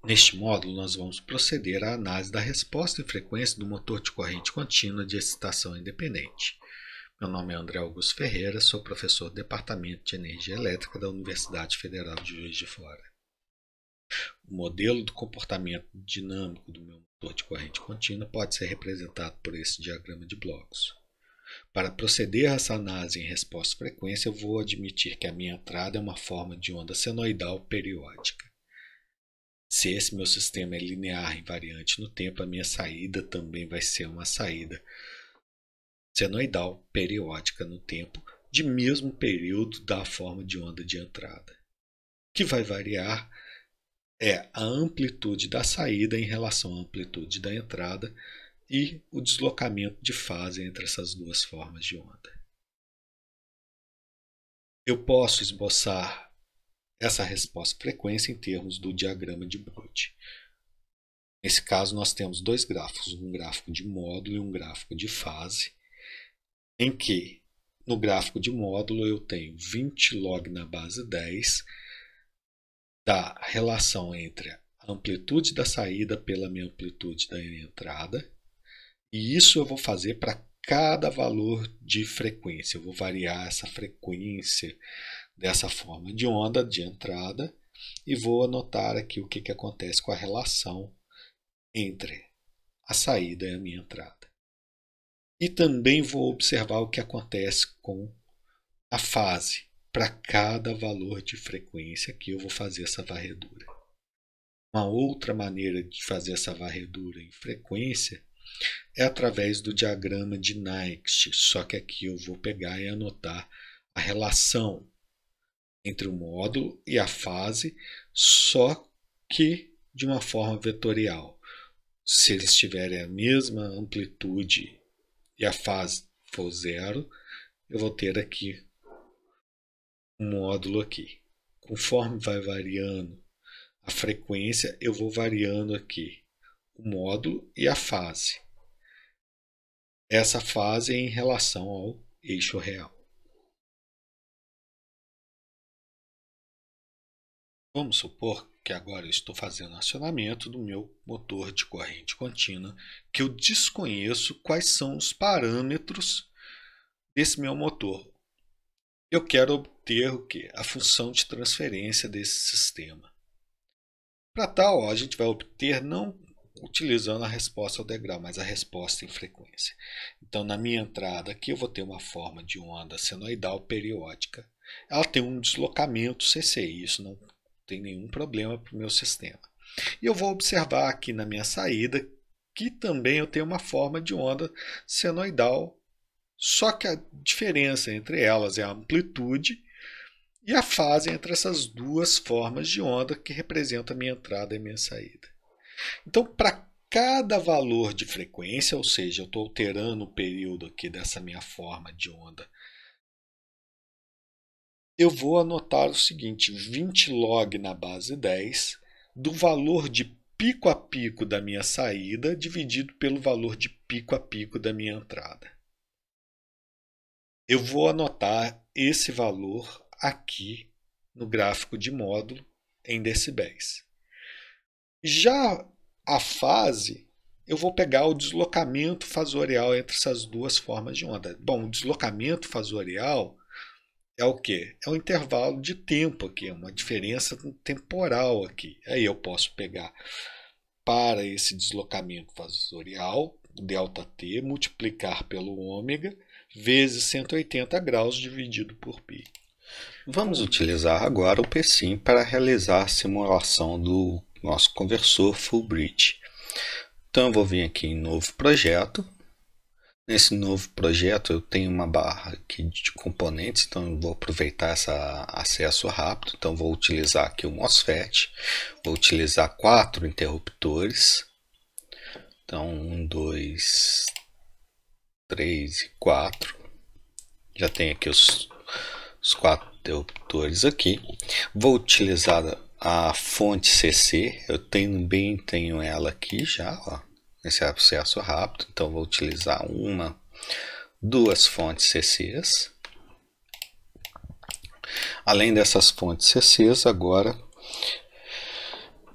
Neste módulo, nós vamos proceder à análise da resposta em frequência do motor de corrente contínua de excitação independente. Meu nome é André Augusto Ferreira, sou professor do Departamento de Energia Elétrica da Universidade Federal de Juiz de Fora. O modelo do comportamento dinâmico do meu motor de corrente contínua pode ser representado por esse diagrama de blocos. Para proceder a essa análise em resposta à frequência, eu vou admitir que a minha entrada é uma forma de onda senoidal periódica. Se esse meu sistema é linear invariante no tempo, a minha saída também vai ser uma saída senoidal periódica no tempo, de mesmo período da forma de onda de entrada. O que vai variar é a amplitude da saída em relação à amplitude da entrada e o deslocamento de fase entre essas duas formas de onda. Eu posso esboçar essa resposta frequência em termos do diagrama de Bode. Nesse caso, nós temos dois gráficos, um gráfico de módulo e um gráfico de fase, em que no gráfico de módulo eu tenho 20 log na base 10 da relação entre a amplitude da saída pela minha amplitude da entrada, e isso eu vou fazer para cada valor de frequência. Eu vou variar essa frequência dessa forma de onda de entrada e vou anotar aqui o que acontece com a relação entre a saída e a minha entrada. E também vou observar o que acontece com a fase. Para cada valor de frequência que eu vou fazer essa varredura. Uma outra maneira de fazer essa varredura em frequência é através do diagrama de Nyquist, só que aqui eu vou pegar e anotar a relação entre o módulo e a fase, só que de uma forma vetorial. Se eles tiverem a mesma amplitude e a fase for zero, eu vou ter aqui um módulo aqui. Conforme vai variando a frequência, eu vou variando aqui o módulo e a fase. Essa fase é em relação ao eixo real. Vamos supor que agora eu estou fazendo acionamento do meu motor de corrente contínua, que eu desconheço quais são os parâmetros desse meu motor. Eu quero obter o quê? A função de transferência desse sistema. Para tal, a gente vai obter não utilizando a resposta ao degrau, mas a resposta em frequência. Então, na minha entrada aqui, eu vou ter uma forma de onda senoidal periódica. Ela tem um deslocamento CC, isso não tem nenhum problema para o meu sistema. E eu vou observar aqui na minha saída que também eu tenho uma forma de onda senoidal, só que a diferença entre elas é a amplitude e a fase entre essas duas formas de onda que representam a minha entrada e a minha saída. Então, para cada valor de frequência, ou seja, eu estou alterando o período aqui dessa minha forma de onda, eu vou anotar o seguinte, 20 log na base 10 do valor de pico a pico da minha saída dividido pelo valor de pico a pico da minha entrada. Eu vou anotar esse valor aqui no gráfico de módulo em decibéis. Já a fase, eu vou pegar o deslocamento fasorial entre essas duas formas de onda. Bom, o deslocamento fasorial é o quê? É o intervalo de tempo aqui, é uma diferença temporal aqui. Aí eu posso pegar para esse deslocamento fasorial, ΔT, multiplicar pelo ômega, vezes 180 graus dividido por π. Vamos utilizar agora o PSIM para realizar a simulação do nosso conversor full bridge. Então eu vou vir aqui em novo projeto. Nesse novo projeto eu tenho uma barra aqui de componentes, então eu vou aproveitar esse acesso rápido. Então vou utilizar aqui o MOSFET, vou utilizar 4 interruptores. Então 1, 2, 3 e 4. Já tenho aqui os 4 interruptores aqui. Vou utilizar a fonte CC, eu também tenho ela aqui já, ó, nesse acesso rápido. Então vou utilizar duas fontes CCs. Além dessas fontes CCs, agora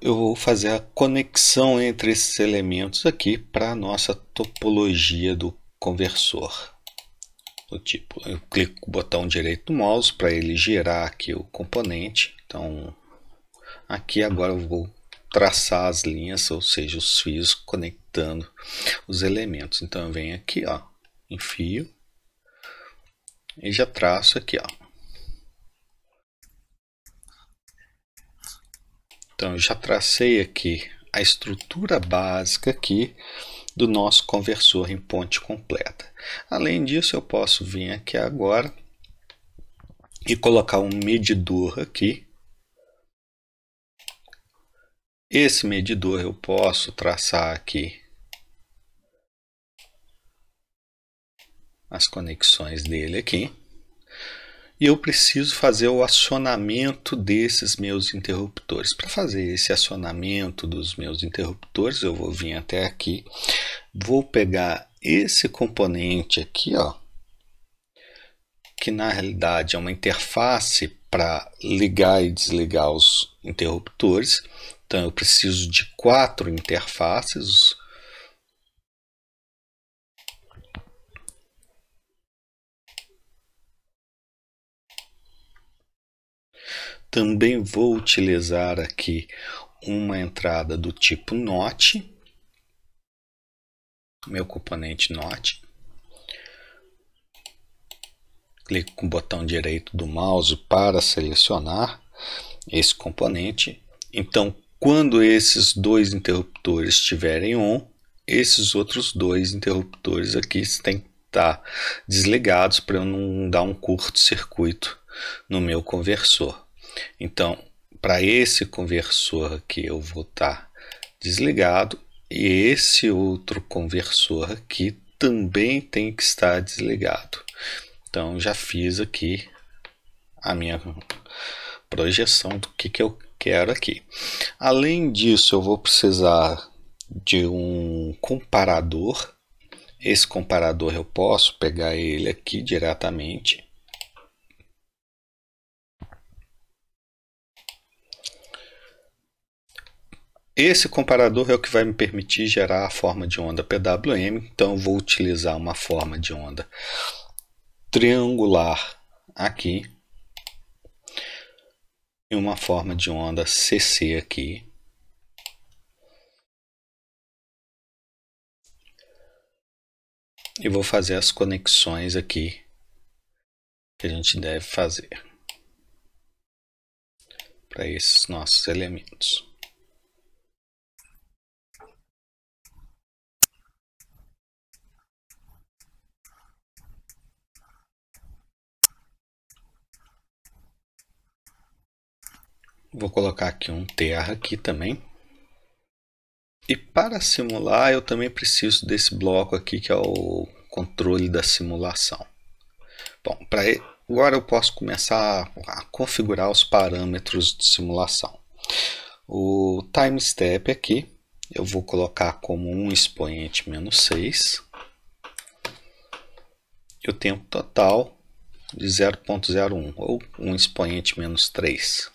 eu vou fazer a conexão entre esses elementos aqui para a nossa topologia do conversor. Do tipo, eu clico com o botão direito do mouse para ele gerar aqui o componente. Então, aqui agora eu vou traçar as linhas, ou seja, os fios conectando os elementos. Então, eu venho aqui, ó, em fio, e já traço aqui, ó. Então, eu já tracei aqui a estrutura básica aqui do nosso conversor em ponte completa. Além disso, eu posso vir aqui agora e colocar um medidor aqui. Esse medidor eu posso traçar aqui as conexões dele aqui. E eu preciso fazer o acionamento desses meus interruptores. Para fazer esse acionamento dos meus interruptores, eu vou vir até aqui, vou pegar esse componente aqui, ó, que na realidade é uma interface para ligar e desligar os interruptores. Então eu preciso de 4 interfaces. Também vou utilizar aqui uma entrada do tipo NOT, meu componente NOT. Clico com o botão direito do mouse para selecionar esse componente. Então, quando esses dois interruptores estiverem on, esses outros dois interruptores aqui têm que estar desligados para eu não dar um curto-circuito no meu conversor. Então, para esse conversor aqui eu vou estar desligado e esse outro conversor aqui também tem que estar desligado. Então, já fiz aqui a minha projeção do que eu quero aqui. Além disso, eu vou precisar de um comparador. Esse comparador eu posso pegar ele aqui diretamente. Esse comparador é o que vai me permitir gerar a forma de onda PWM. Então, eu vou utilizar uma forma de onda triangular aqui e uma forma de onda CC aqui. E vou fazer as conexões aqui que a gente deve fazer para esses nossos elementos. Vou colocar aqui um terra aqui também. E para simular eu também preciso desse bloco aqui que é o controle da simulação. Bom, agora eu posso começar a configurar os parâmetros de simulação. O time step aqui eu vou colocar como um expoente menos 6. E o tempo total de 0.01 ou um expoente menos 3.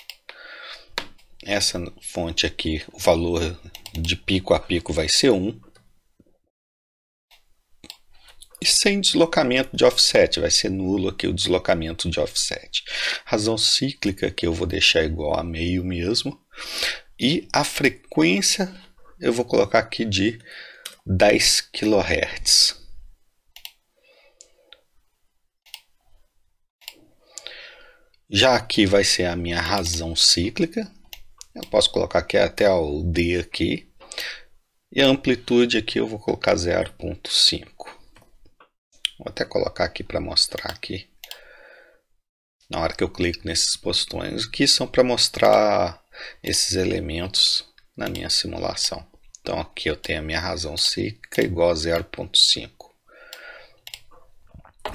Essa fonte aqui, o valor de pico a pico vai ser 1. E sem deslocamento de offset, vai ser nulo aqui o deslocamento de offset. Razão cíclica que eu vou deixar igual a meio mesmo. E a frequência eu vou colocar aqui de 10 kHz. Já aqui vai ser a minha razão cíclica. Eu posso colocar aqui até o D aqui. E a amplitude aqui eu vou colocar 0.5. Vou até colocar aqui para mostrar aqui. Na hora que eu clico nesses botões, que são para mostrar esses elementos na minha simulação. Então aqui eu tenho a minha razão cíclica igual a 0.5.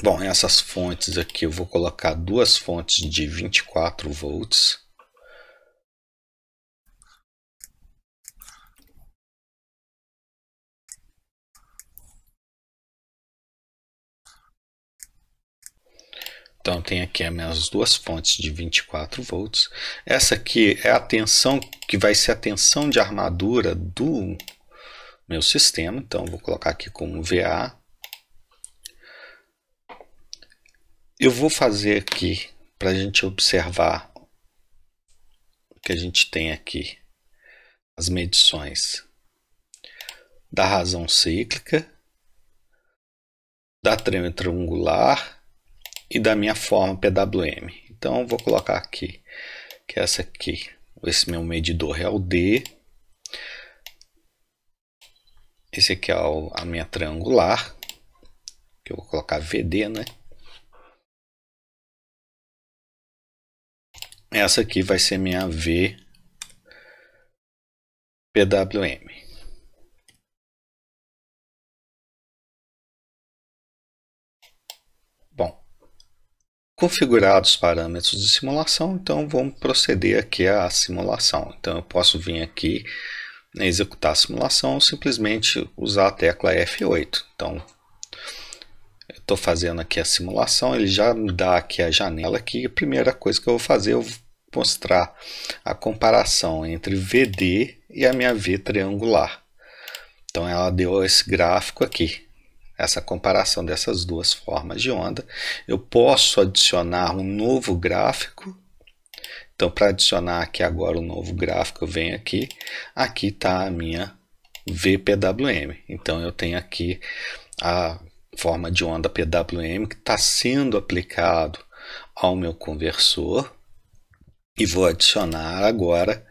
Bom, essas fontes aqui eu vou colocar duas fontes de 24 volts. Então tem aqui as minhas duas fontes de 24 volts. Essa aqui é a tensão que vai ser a tensão de armadura do meu sistema. Então vou colocar aqui como VA. Eu vou fazer aqui para a gente observar que a gente tem aqui as medições da razão cíclica, da trema triangular e da minha forma PWM. Então vou colocar aqui que essa aqui, esse meu medidor é o D, esse aqui é a minha triangular, que eu vou colocar VD, né? Essa aqui vai ser minha VPWM. Bom, configurados os parâmetros de simulação, então vamos proceder aqui à simulação. Então eu posso vir aqui, executar a simulação, simplesmente usar a tecla F8. Então eu estou fazendo aqui a simulação, ele já me dá aqui a janela aqui. A primeira coisa que eu vou fazer, eu vou mostrar a comparação entre VD e a minha V triangular. Então ela deu esse gráfico aqui, essa comparação dessas duas formas de onda. Eu posso adicionar um novo gráfico. Então para adicionar aqui agora um novo gráfico, eu venho aqui está a minha VPWM. Então eu tenho aqui a forma de onda PWM que está sendo aplicado ao meu conversor, e vou adicionar agora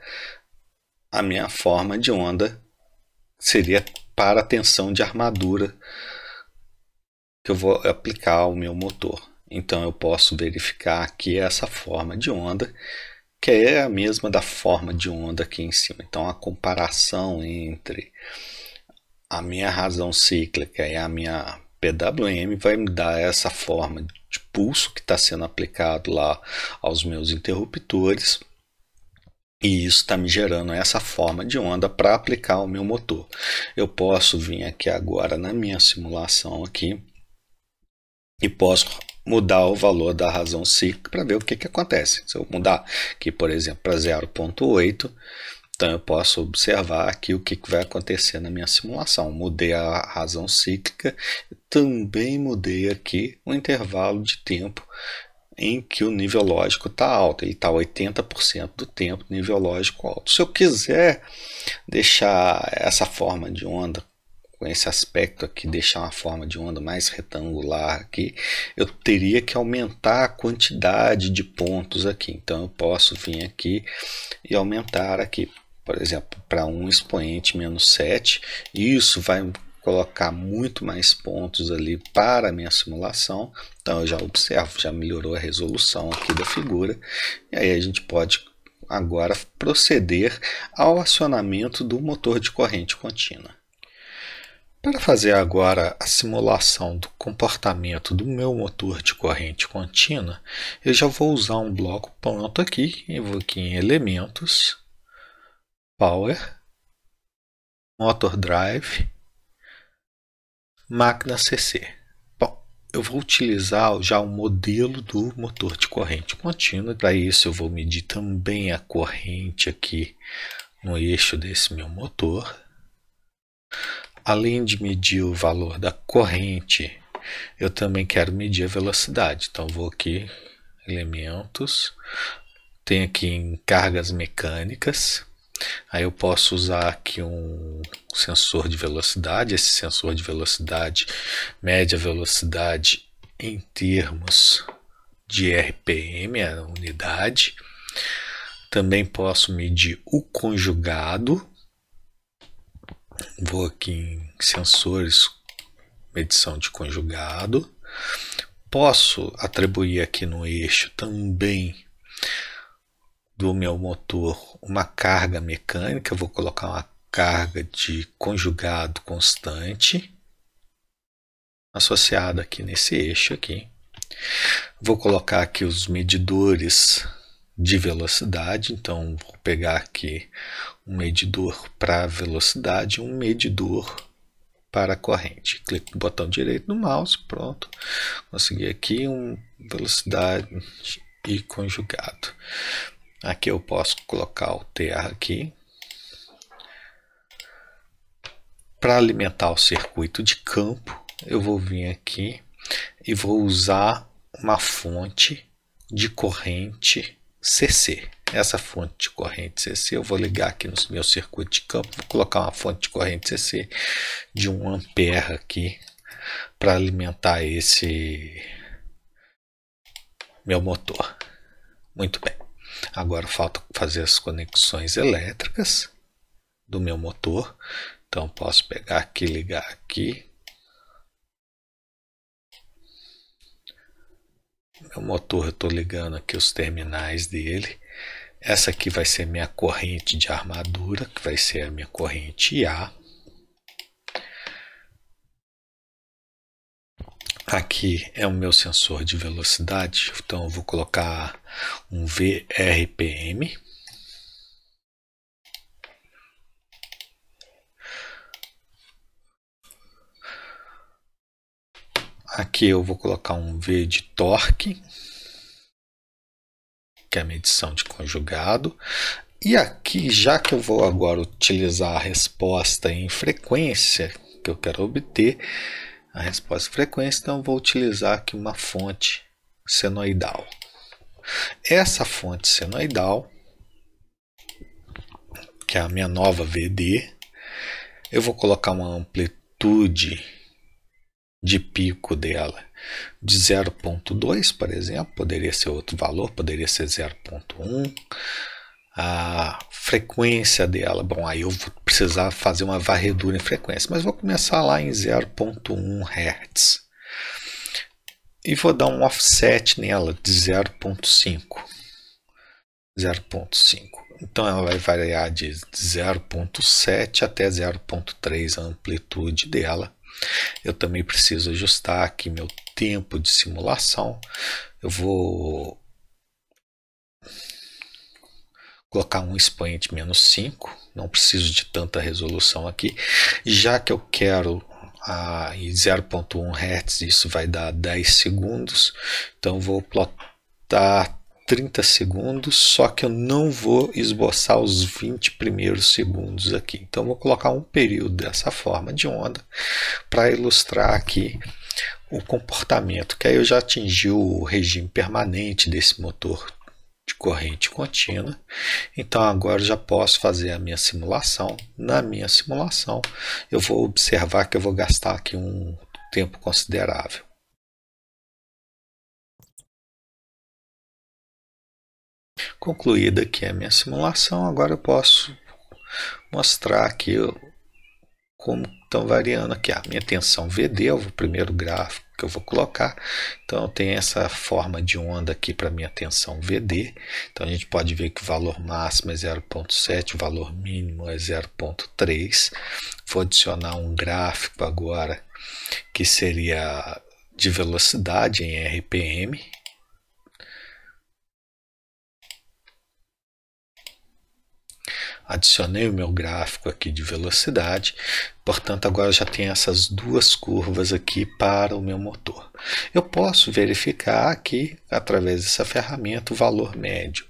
a minha forma de onda, que seria para a tensão de armadura que eu vou aplicar ao meu motor. Então eu posso verificar aqui essa forma de onda, que é a mesma da forma de onda aqui em cima. Então a comparação entre a minha razão cíclica e a minha PWM vai me dar essa forma de pulso que está sendo aplicado lá aos meus interruptores, e isso está me gerando essa forma de onda para aplicar ao meu motor. Eu posso vir aqui agora na minha simulação aqui e posso mudar o valor da razão cíclica para ver o que acontece. Se eu mudar aqui, por exemplo, para 0,8, então eu posso observar aqui o que vai acontecer na minha simulação. Mudei a razão cíclica, também mudei aqui o intervalo de tempo em que o nível lógico está alto. Ele está 80% do tempo nível lógico alto. Se eu quiser deixar essa forma de onda com esse aspecto aqui, deixar uma forma de onda mais retangular aqui, eu teria que aumentar a quantidade de pontos aqui. Então eu posso vir aqui e aumentar aqui, por exemplo, para um expoente -7, isso vai colocar muito mais pontos ali para a minha simulação. Então eu já observo, já melhorou a resolução aqui da figura, e aí a gente pode agora proceder ao acionamento do motor de corrente contínua. Para fazer agora a simulação do comportamento do meu motor de corrente contínua, eu já vou usar um bloco pronto aqui, eu vou aqui em Elementos, Power, Motor Drive, Máquina CC. Bom, eu vou utilizar já o modelo do motor de corrente contínua. Para isso eu vou medir também a corrente aqui no eixo desse meu motor. Além de medir o valor da corrente, eu também quero medir a velocidade. Então vou aqui, Elementos, tem aqui em Cargas Mecânicas. Aí eu posso usar aqui um sensor de velocidade. Esse sensor de velocidade mede a velocidade em termos de RPM, a unidade. Também posso medir o conjugado. Vou aqui em Sensores, medição de conjugado. Posso atribuir aqui no eixo também do meu motor uma carga mecânica. Vou colocar uma carga de conjugado constante associada aqui nesse eixo aqui. Vou colocar aqui os medidores de velocidade. Então vou pegar aqui um medidor para velocidade, um medidor para a corrente. Clico no botão direito do mouse, pronto. Consegui aqui velocidade e conjugado. Aqui eu posso colocar o terra aqui. Para alimentar o circuito de campo, eu vou vir aqui e vou usar uma fonte de corrente CC. Essa fonte de corrente CC eu vou ligar aqui no meu circuito de campo, vou colocar uma fonte de corrente CC de 1 ampere aqui para alimentar esse meu motor. Muito bem. Agora falta fazer as conexões elétricas do meu motor. Então posso pegar aqui, ligar aqui. Meu motor, eu estou ligando aqui os terminais dele. Essa aqui vai ser minha corrente de armadura, que vai ser a minha corrente A. Aqui é o meu sensor de velocidade, então eu vou colocar um VRPM. Aqui eu vou colocar um V de torque, que é a medição de conjugado. E aqui, já que eu vou agora utilizar a resposta em frequência que eu quero obter, a resposta em frequência, então eu vou utilizar aqui uma fonte senoidal. Essa fonte senoidal, que é a minha nova VD, eu vou colocar uma amplitude de pico dela de 0,2, por exemplo, poderia ser outro valor, poderia ser 0,1. A frequência dela, bom, aí eu vou precisar fazer uma varredura em frequência, mas vou começar lá em 0,1 Hz e vou dar um offset nela de 0,5. Então ela vai variar de 0,7 até 0,3 a amplitude dela. Eu também preciso ajustar aqui meu tempo de simulação. Eu vou colocar um expoente -5, não preciso de tanta resolução aqui, já que eu quero em 0,1 Hz, isso vai dar 10 segundos, então vou plotar 30 segundos, só que eu não vou esboçar os 20 primeiros segundos aqui. Então vou colocar um período dessa forma de onda para ilustrar aqui o comportamento, que aí eu já atingi o regime permanente desse motor de corrente contínua. Então agora já posso fazer a minha simulação. Na minha simulação eu vou observar que eu vou gastar aqui um tempo considerável. Concluída aqui a minha simulação, agora eu posso mostrar aqui como estão variando aqui a minha tensão VD, é o primeiro gráfico que eu vou colocar. Então eu tenho essa forma de onda aqui para minha tensão VD. Então a gente pode ver que o valor máximo é 0,7, o valor mínimo é 0,3. Vou adicionar um gráfico agora que seria de velocidade em RPM. Adicionei o meu gráfico aqui de velocidade, portanto agora já tem essas duas curvas aqui para o meu motor. Eu posso verificar aqui, através dessa ferramenta, o valor médio.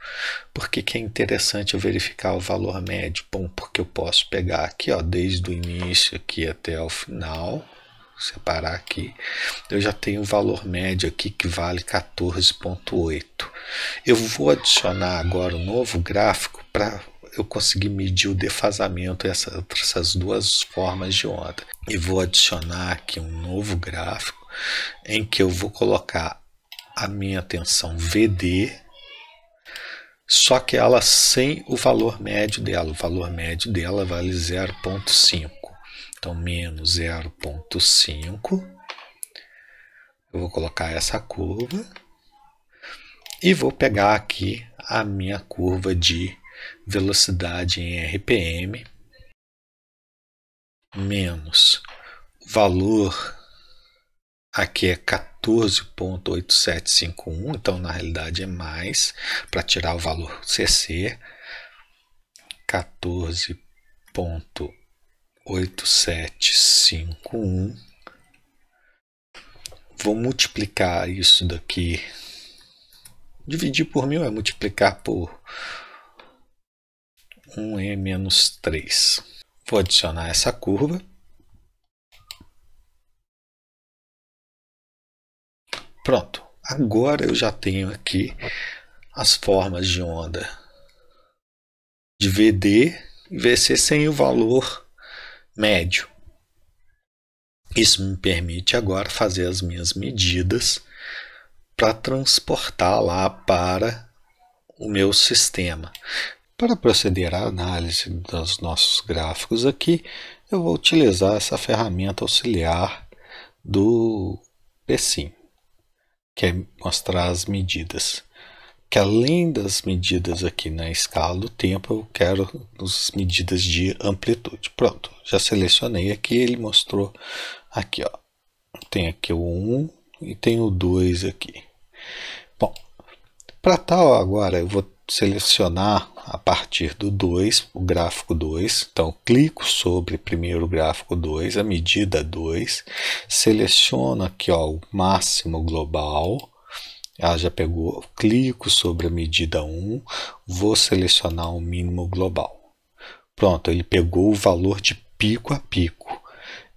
Por que é interessante eu verificar o valor médio? Bom, porque eu posso pegar aqui, ó, desde o início aqui até o final, separar aqui, eu já tenho o valor médio aqui que vale 14,8. Eu vou adicionar agora um novo gráfico para eu conseguir medir o defasamento essas duas formas de onda. E vou adicionar aqui um novo gráfico em que eu vou colocar a minha tensão VD, só que ela sem o valor médio dela. O valor médio dela vale 0,5. Então, menos 0,5. Eu vou colocar essa curva e vou pegar aqui a minha curva de velocidade em RPM menos valor aqui é 14,8751, então na realidade é mais, para tirar o valor CC, 14,8751 0,8751. Vou multiplicar isso daqui. Dividir por 1000 é multiplicar por 1e menos 3. Vou adicionar essa curva. Pronto. Agora eu já tenho aqui as formas de onda de VD e VC sem o valor médio. Isso me permite agora fazer as minhas medidas para transportar lá para o meu sistema. Para proceder à análise dos nossos gráficos aqui, eu vou utilizar essa ferramenta auxiliar do PSIM, que é mostrar as medidas. Que além das medidas aqui na escala do tempo, eu quero as medidas de amplitude. Pronto, já selecionei aqui, ele mostrou aqui, ó. Tem aqui o 1 e tem o 2 aqui. Bom, para tal agora eu vou selecionar a partir do 2, o gráfico 2. Então, clico sobre primeiro o gráfico 2, a medida 2, seleciono aqui, ó, o máximo global. Ela já pegou, clico sobre a medida 1, vou selecionar o mínimo global. Pronto, ele pegou o valor de pico a pico.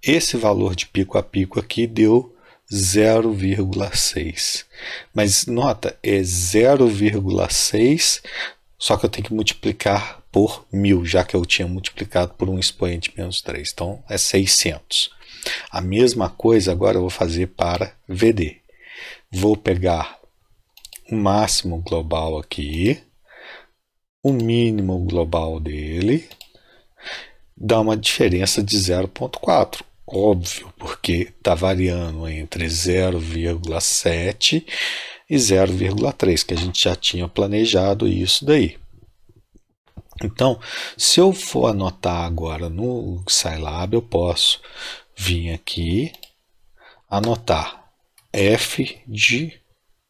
Esse valor de pico a pico aqui deu 0,6. Mas nota, é 0,6, só que eu tenho que multiplicar por 1000, já que eu tinha multiplicado por um expoente menos 3. Então, é 600. A mesma coisa agora eu vou fazer para VD. Vou pegar o máximo global aqui, o mínimo global dele, dá uma diferença de 0,4. Óbvio, porque está variando entre 0,7 e 0,3, que a gente já tinha planejado isso daí. Então, se eu for anotar agora no Scilab, eu posso vir aqui, anotar f de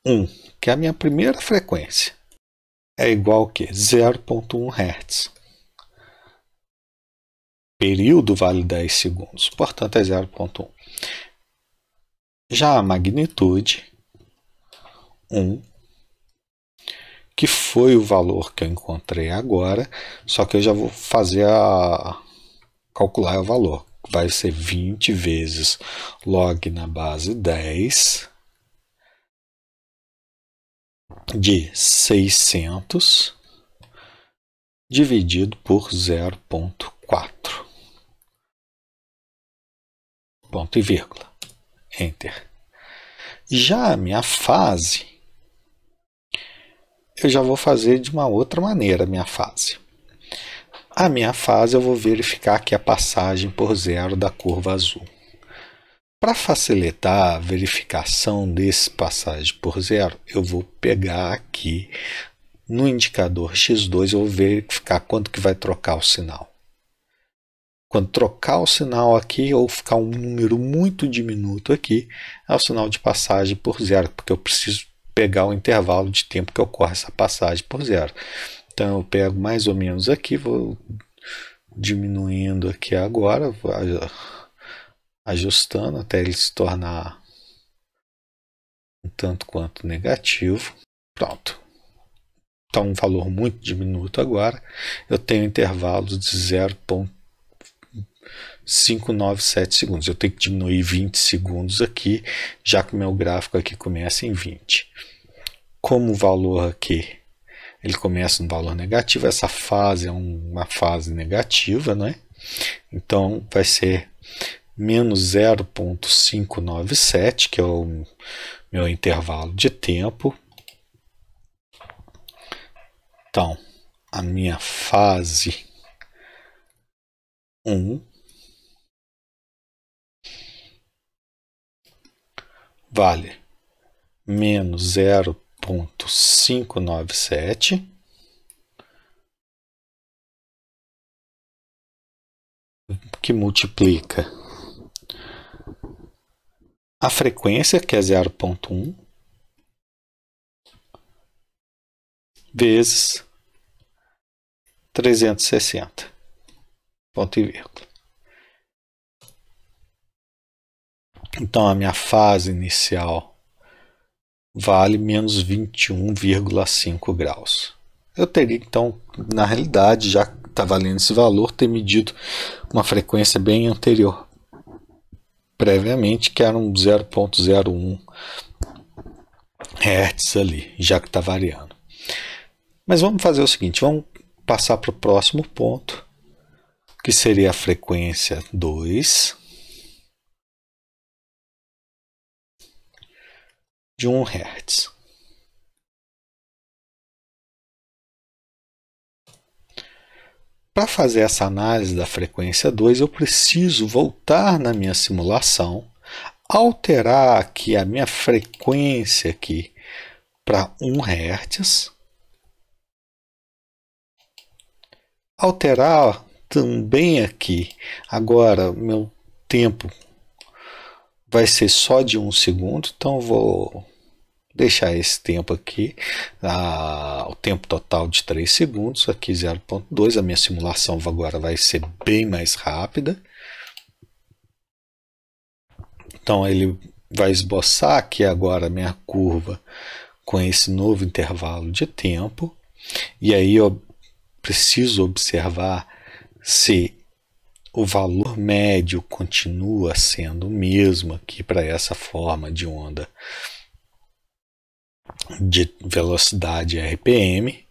1, que é a minha primeira frequência. É igual a 0,1 Hz. Período vale 10 segundos, portanto é 0,1. Já a magnitude, 1, que foi o valor que eu encontrei agora, só que eu já vou fazer calcular o valor. Vai ser 20 vezes log na base 10 de 600 dividido por 0,4. Ponto e vírgula. Enter. Já a minha fase, eu já vou fazer de uma outra maneira a minha fase. A minha fase eu vou verificar aqui a passagem por zero da curva azul. Para facilitar a verificação desse passagem por zero, eu vou pegar aqui no indicador X2, eu vou verificar quanto que vai trocar o sinal. Quando trocar o sinal aqui, ou ficar um número muito diminuto aqui, é o sinal de passagem por zero, porque eu preciso pegar o intervalo de tempo que ocorre essa passagem por zero. Então, eu pego mais ou menos aqui, vou diminuindo aqui agora, vou ajustando até ele se tornar um tanto quanto negativo. Pronto. Então, um valor muito diminuto agora. Eu tenho intervalos de 0,597 segundos. Eu tenho que diminuir 20 segundos aqui, já que o meu gráfico aqui começa em 20. Como o valor aqui ele começa no valor negativo, essa fase é uma fase negativa, né? Então, vai ser menos 0,597, que é o meu intervalo de tempo. Então, a minha fase 1 vale menos 0,597 que multiplica a frequência, que é 0,1, vezes 360, ponto e vírgula. Então a minha fase inicial vale menos 21,5 graus. Eu teria então, na realidade, já que está valendo esse valor, ter medido uma frequência bem anterior previamente, que era um 0,01 Hz ali, já que está variando. Mas vamos fazer o seguinte, vamos passar para o próximo ponto, que seria a frequência 2 de 1 Hz. Para fazer essa análise da frequência 2, eu preciso voltar na minha simulação, alterar aqui a minha frequência aqui para 1 Hz, alterar também aqui, agora meu tempo vai ser só de 1 segundo, então eu vou deixar esse tempo aqui, o tempo total de 3 segundos, aqui 0,2, a minha simulação agora vai ser bem mais rápida. Então ele vai esboçar aqui agora a minha curva com esse novo intervalo de tempo, e aí eu preciso observar se o valor médio continua sendo o mesmo aqui para essa forma de onda de velocidade RPM,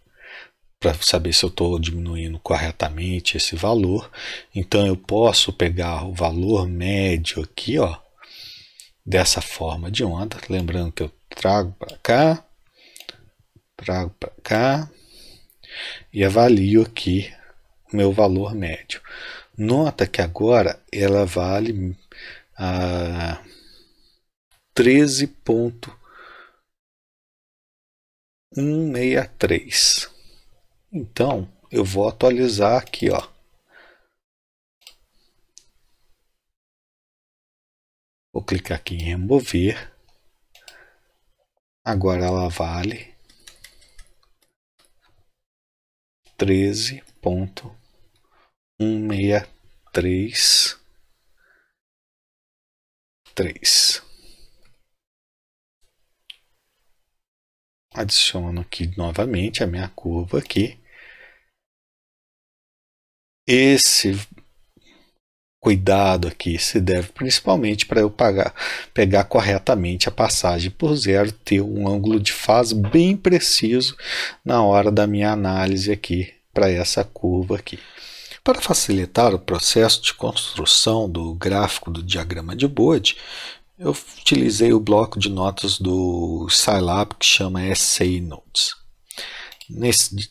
para saber se eu estou diminuindo corretamente esse valor. Então eu posso pegar o valor médio aqui, ó, dessa forma de onda, lembrando que eu trago para cá e avalio aqui o meu valor médio. Nota que agora ela vale 13,163. Então eu vou atualizar aqui, ó. Vou clicar aqui em remover. Agora ela vale 13,163. Adiciono aqui novamente a minha curva aqui. Esse cuidado aqui se deve principalmente para eu pegar corretamente a passagem por zero, ter um ângulo de fase bem preciso na hora da minha análise aqui para essa curva aqui. Para facilitar o processo de construção do gráfico do diagrama de Bode, eu utilizei o bloco de notas do Scilab que chama Essay Notes. Nesse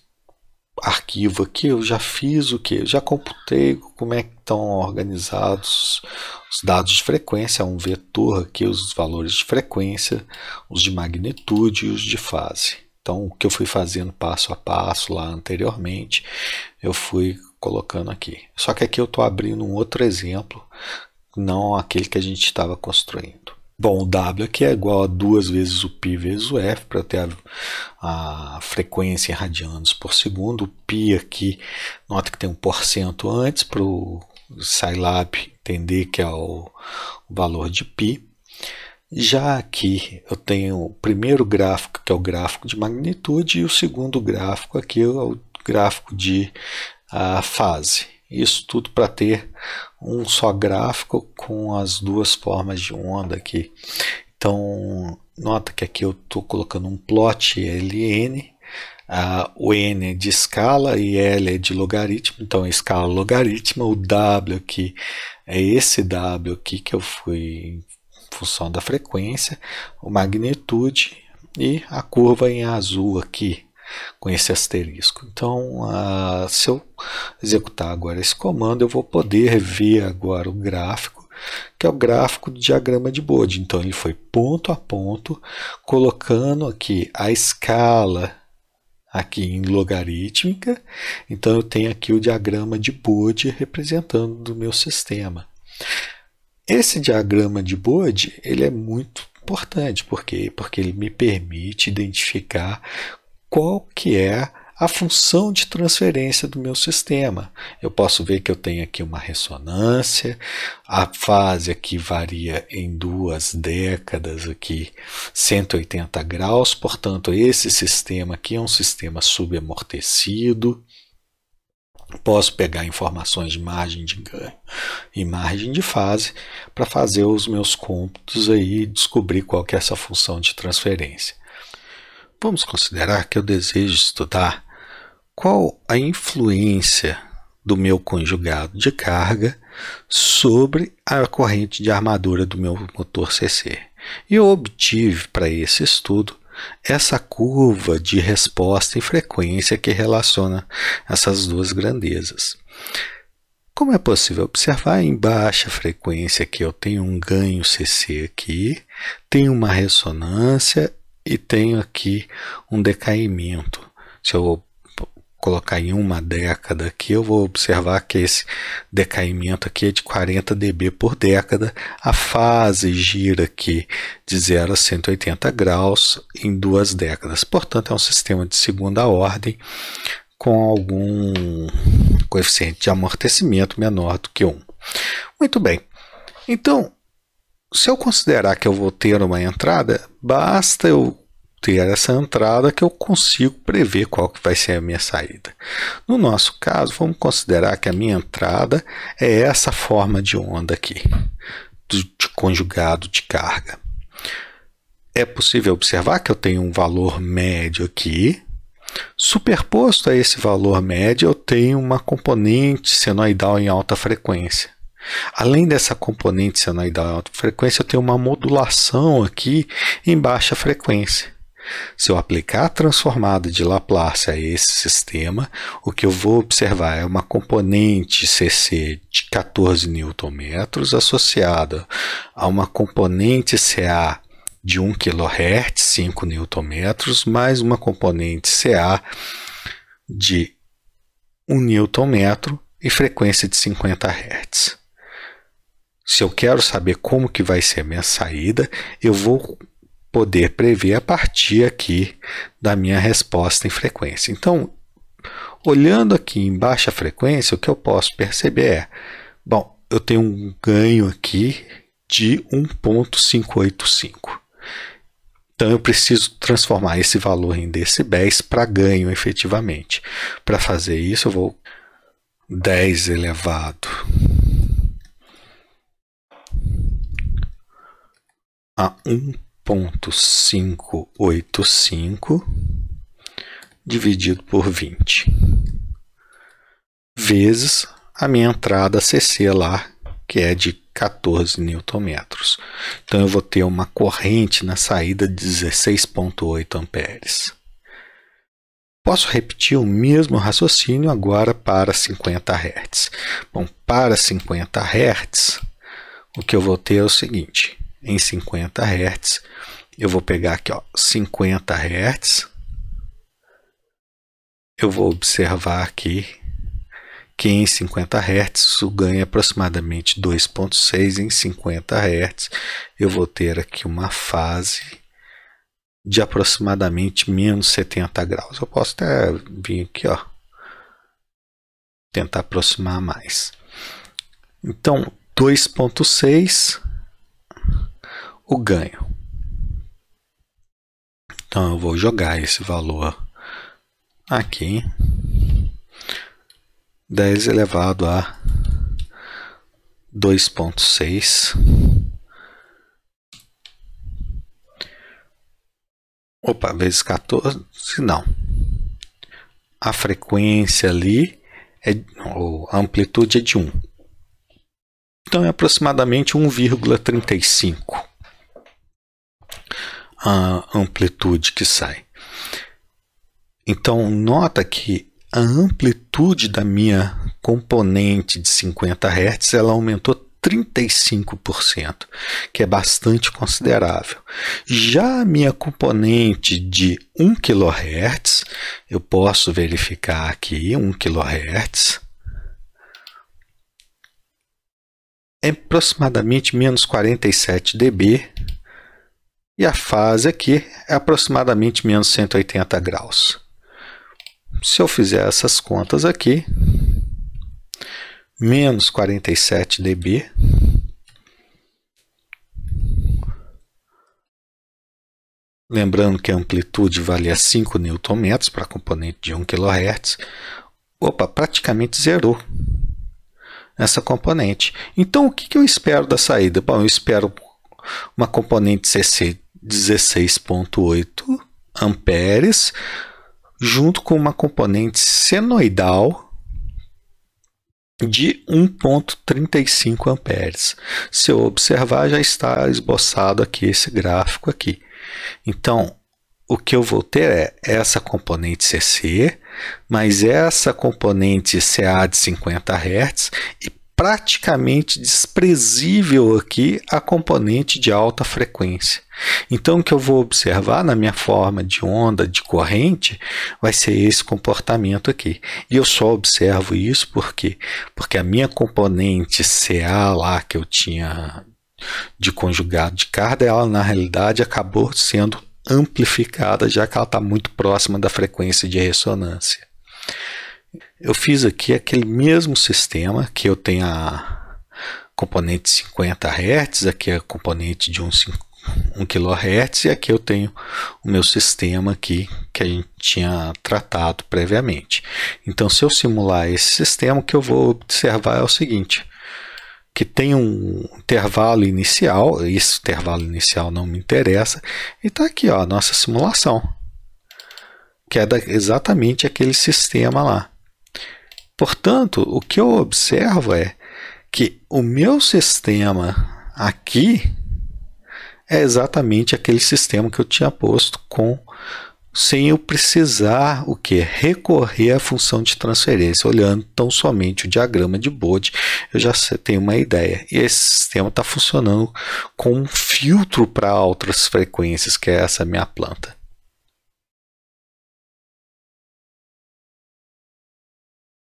arquivo aqui eu já fiz o que? Eu já computei como é que estão organizados os dados de frequência, um vetor aqui, os valores de frequência, os de magnitude e os de fase. Então o que eu fui fazendo passo a passo lá anteriormente, eu fui colocando aqui. Só que aqui eu estou abrindo um outro exemplo, não aquele que a gente estava construindo. Bom, o W aqui é igual a 2 vezes o π vezes o f, para ter a frequência em radianos por segundo. O π aqui, nota que tem um porcento antes, para o Scilab entender que é o valor de π. Já aqui eu tenho o primeiro gráfico, que é o gráfico de magnitude, e o segundo gráfico aqui é o gráfico de fase. Isso tudo para ter um só gráfico com as duas formas de onda aqui. Então, nota que aqui eu estou colocando um plot LN. O N é de escala e L é de logaritmo. Então, a escala logaritma. O W aqui é esse W aqui que eu fui em função da frequência. O magnitude e a curva em azul aqui, com esse asterisco. Então, se eu executar agora esse comando, eu vou poder ver agora o gráfico, que é o gráfico do diagrama de Bode. Então, ele foi ponto a ponto, colocando aqui a escala aqui em logarítmica. Então, eu tenho aqui o diagrama de Bode representando o meu sistema. Esse diagrama de Bode, ele é muito importante. Por quê? Porque ele me permite identificar qual que é a função de transferência do meu sistema. Eu posso ver que eu tenho aqui uma ressonância, a fase aqui varia em 2 décadas, aqui 180 graus, portanto esse sistema aqui é um sistema subamortecido. Posso pegar informações de margem de ganho e margem de fase para fazer os meus cômputos aí e descobrir qual que é essa função de transferência. Vamos considerar que eu desejo estudar qual a influência do meu conjugado de carga sobre a corrente de armadura do meu motor CC. E eu obtive para esse estudo essa curva de resposta e frequência que relaciona essas duas grandezas. Como é possível observar, em baixa frequência aqui eu tenho um ganho CC aqui, tenho uma ressonância e tenho aqui um decaimento. Se eu colocar em 1 década aqui, eu vou observar que esse decaimento aqui é de 40 dB por década. A fase gira aqui de 0 a 180 graus em 2 décadas. Portanto, é um sistema de segunda ordem com algum coeficiente de amortecimento menor do que 1. Muito bem. Então, se eu considerar que eu vou ter uma entrada, basta eu ter essa entrada que eu consigo prever qual que vai ser a minha saída. No nosso caso, vamos considerar que a minha entrada é essa forma de onda aqui, de conjugado de carga. É possível observar que eu tenho um valor médio aqui. Superposto a esse valor médio, eu tenho uma componente senoidal em alta frequência. Além dessa componente senoidal em alta frequência, eu tenho uma modulação aqui em baixa frequência. Se eu aplicar a transformada de Laplace a esse sistema, o que eu vou observar é uma componente CC de 14 Nm associada a uma componente CA de 1 kHz, 5 Nm, mais uma componente CA de 1 Nm e frequência de 50 Hz. Se eu quero saber como que vai ser a minha saída, eu vou poder prever a partir aqui da minha resposta em frequência. Então, olhando aqui em baixa frequência, o que eu posso perceber é, bom, eu tenho um ganho aqui de 1.585. Então, eu preciso transformar esse valor em decibéis para ganho efetivamente. Para fazer isso, eu vou 10 elevado a 1.585 dividido por 20 vezes a minha entrada CC lá, que é de 14 Nm. Então eu vou ter uma corrente na saída de 16,8 amperes. Posso repetir o mesmo raciocínio agora para 50 Hz. Bom, para 50 Hz, o que eu vou ter é o seguinte: em 50 Hz, eu vou pegar aqui, ó, 50 Hz, eu vou observar aqui que em 50 Hz o ganho é aproximadamente 2,6, em 50 Hz eu vou ter aqui uma fase de aproximadamente menos 70 graus. Eu posso até vir aqui, ó, tentar aproximar mais. Então, 2,6 o ganho. Então eu vou jogar esse valor aqui, 10 elevado a 2,6. Opa, vezes 14, não. A frequência ali, a amplitude é de 1. Então é aproximadamente 1,35 a amplitude que sai. Então nota que a amplitude da minha componente de 50 Hz ela aumentou 35%, que é bastante considerável. Já a minha componente de 1 kHz, eu posso verificar aqui 1 kHz, é aproximadamente menos 47 dB, e a fase aqui é aproximadamente menos 180 graus. se eu fizer essas contas aqui, menos 47 dB, lembrando que a amplitude valia 5 Nm para a componente de 1 kHz, opa, praticamente zerou essa componente. Então, o que eu espero da saída? Bom, eu espero uma componente CC 16,8 amperes, junto com uma componente senoidal de 1,35 amperes. Se eu observar, já está esboçado aqui esse gráfico aqui. Então, o que eu vou ter é essa componente CC, mas essa componente CA de 50 Hz e praticamente desprezível aqui a componente de alta frequência. Então, o que eu vou observar na minha forma de onda de corrente vai ser esse comportamento aqui. E eu só observo isso porque a minha componente CA lá que eu tinha de conjugado de carga, ela na realidade acabou sendo amplificada, já que ela está muito próxima da frequência de ressonância. Eu fiz aqui aquele mesmo sistema que eu tenho a componente 50 Hz, aqui é a componente de 1 kHz, e aqui eu tenho o meu sistema aqui que a gente tinha tratado previamente. Então, se eu simular esse sistema, o que eu vou observar é o seguinte, que tem um intervalo inicial, esse intervalo inicial não me interessa, e está aqui ó, a nossa simulação, que é exatamente aquele sistema lá. Portanto, o que eu observo é que o meu sistema aqui é exatamente aquele sistema que eu tinha posto sem eu precisar recorrer à função de transferência. Olhando tão somente o diagrama de Bode, eu já tenho uma ideia. E esse sistema está funcionando com um filtro para outras frequências, que é essa minha planta.